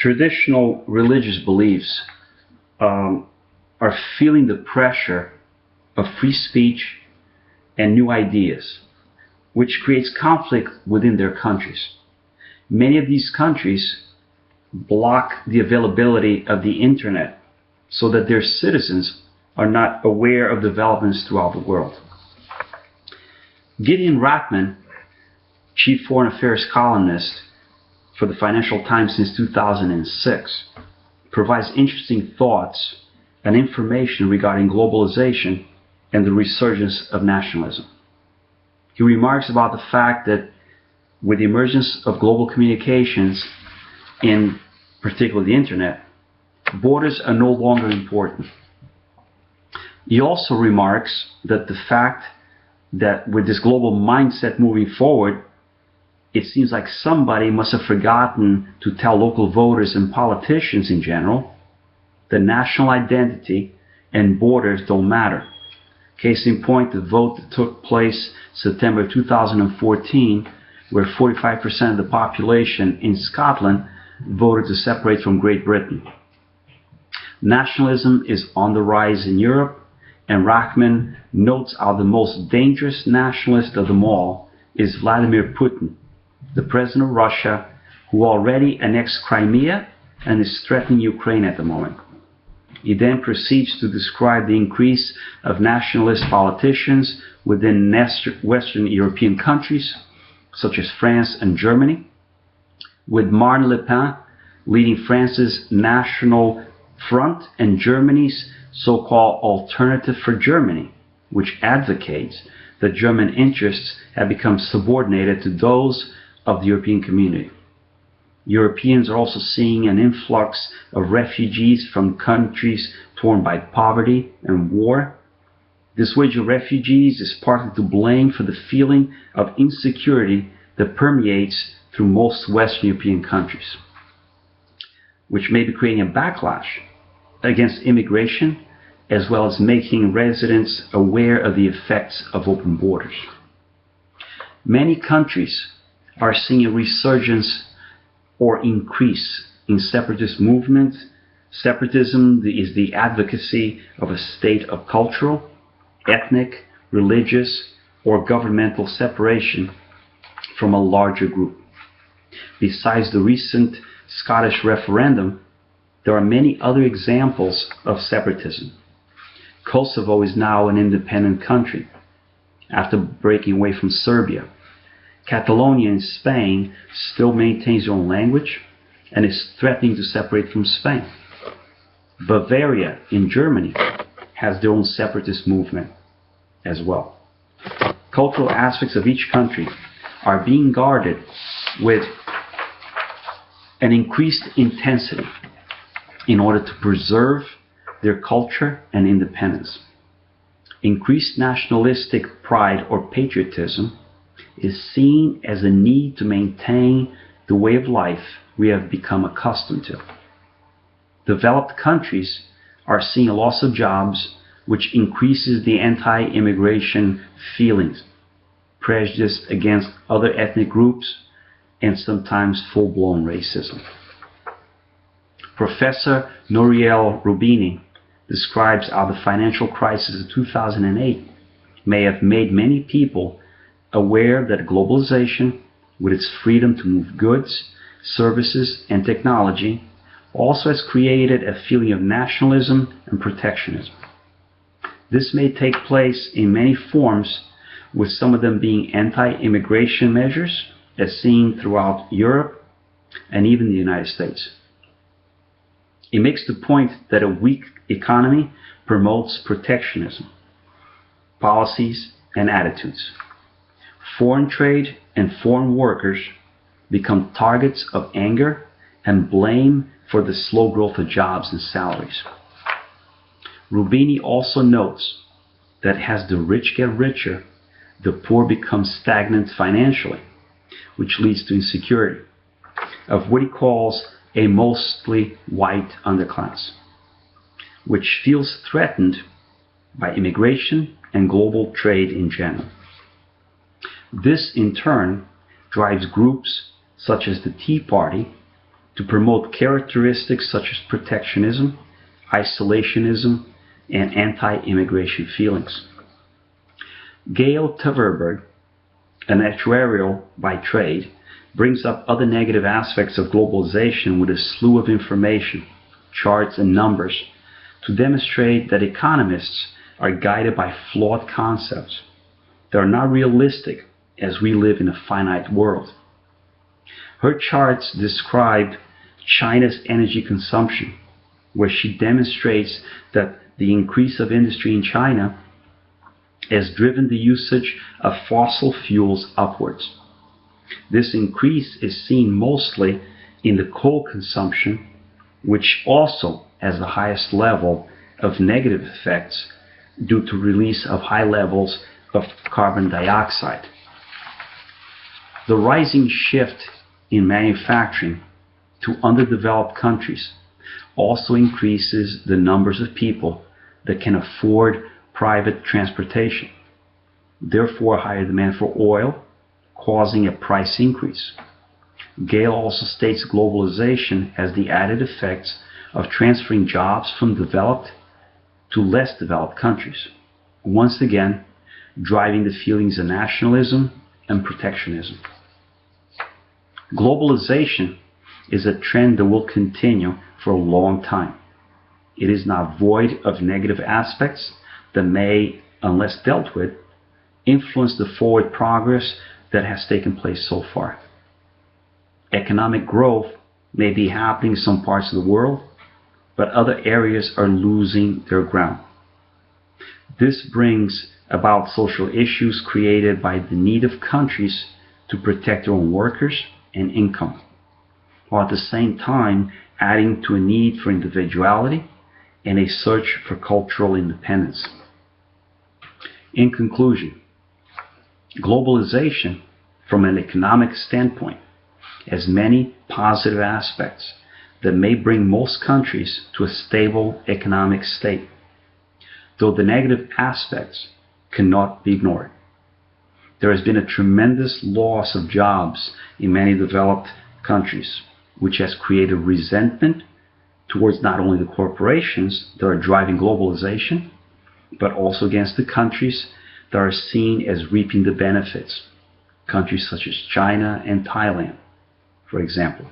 Traditional religious beliefs are feeling the pressure of free speech and new ideas, which creates conflict within their countries. Many of these countries block the availability of the internet so that their citizens are not aware of developments throughout the world. Gideon Rachman, chief foreign affairs columnist for the Financial Times since 2006, provides interesting thoughts and information regarding globalization and the resurgence of nationalism. He remarks about the fact that with the emergence of global communications, in particular the internet, borders are no longer important. He also remarks that the fact that with this global mindset moving forward, it seems like somebody must have forgotten to tell local voters and politicians in general that national identity and borders don't matter. Case in point, the vote that took place September 2014, where 45% of the population in Scotland voted to separate from Great Britain. Nationalism is on the rise in Europe, and Rachman notes how the most dangerous nationalist of them all is Vladimir Putin, the president of Russia, who already annexed Crimea and is threatening Ukraine at the moment. He then proceeds to describe the increase of nationalist politicians within Western European countries, such as France and Germany, with Marine Le Pen leading France's National Front and Germany's so-called Alternative for Germany, which advocates that German interests have become subordinated to those of the European community. Europeans are also seeing an influx of refugees from countries torn by poverty and war. This wave of refugees is partly to blame for the feeling of insecurity that permeates through most Western European countries, which may be creating a backlash against immigration, as well as making residents aware of the effects of open borders. Many countries are seeing a resurgence or increase in separatist movements. Separatism is the advocacy of a state of cultural, ethnic, religious, or governmental separation from a larger group. Besides the recent Scottish referendum, there are many other examples of separatism. Kosovo is now an independent country after breaking away from Serbia. Catalonia in Spain still maintains their own language and is threatening to separate from Spain. Bavaria in Germany has their own separatist movement as well. Cultural aspects of each country are being guarded with an increased intensity in order to preserve their culture and independence. Increased nationalistic pride or patriotism is seen as a need to maintain the way of life we have become accustomed to. Developed countries are seeing a loss of jobs, which increases the anti-immigration feelings, prejudice against other ethnic groups, and sometimes full-blown racism. Professor Nouriel Roubini describes how the financial crisis of 2008 may have made many people aware that globalization, with its freedom to move goods, services, and technology, also has created a feeling of nationalism and protectionism. This may take place in many forms, with some of them being anti-immigration measures, as seen throughout Europe and even the United States. He makes the point that a weak economy promotes protectionism, policies, and attitudes. Foreign trade and foreign workers become targets of anger and blame for the slow growth of jobs and salaries. Roubini also notes that as the rich get richer, the poor become stagnant financially, which leads to insecurity, of what he calls a mostly white underclass, which feels threatened by immigration and global trade in general. This, in turn, drives groups such as the Tea Party to promote characteristics such as protectionism, isolationism, and anti-immigration feelings. Gail Tverberg, an actuarial by trade, brings up other negative aspects of globalization with a slew of information, charts, and numbers to demonstrate that economists are guided by flawed concepts that are not realistic as we live in a finite world. Her charts describe China's energy consumption, where she demonstrates that the increase of industry in China has driven the usage of fossil fuels upwards. This increase is seen mostly in the coal consumption, which also has the highest level of negative effects due to release of high levels of carbon dioxide. The rising shift in manufacturing to underdeveloped countries also increases the numbers of people that can afford private transportation, therefore higher demand for oil, causing a price increase. Gale also states globalization has the added effects of transferring jobs from developed to less developed countries, once again driving the feelings of nationalism and protectionism. Globalization is a trend that will continue for a long time. It is not void of negative aspects that may, unless dealt with, influence the forward progress that has taken place so far. Economic growth may be happening in some parts of the world, but other areas are losing their ground. This brings about social issues created by the need of countries to protect their own workers and income, while at the same time adding to a need for individuality and a search for cultural independence. In conclusion, globalization, from an economic standpoint, has many positive aspects that may bring most countries to a stable economic state, though the negative aspects cannot be ignored. There has been a tremendous loss of jobs in many developed countries, which has created resentment towards not only the corporations that are driving globalization, but also against the countries that are seen as reaping the benefits, countries such as China and Thailand, for example.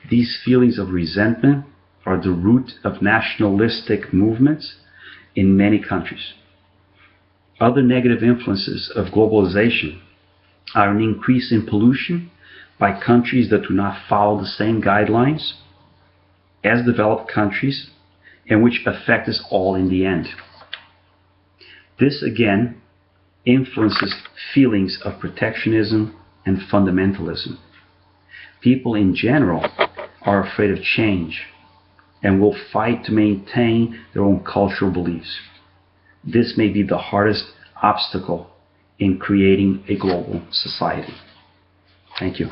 These feelings of resentment are the root of nationalistic movements in many countries. Other negative influences of globalization are an increase in pollution by countries that do not follow the same guidelines as developed countries, and which affect us all in the end. This again influences feelings of protectionism and fundamentalism. People in general are afraid of change and will fight to maintain their own cultural beliefs. This may be the hardest obstacle in creating a global society. Thank you.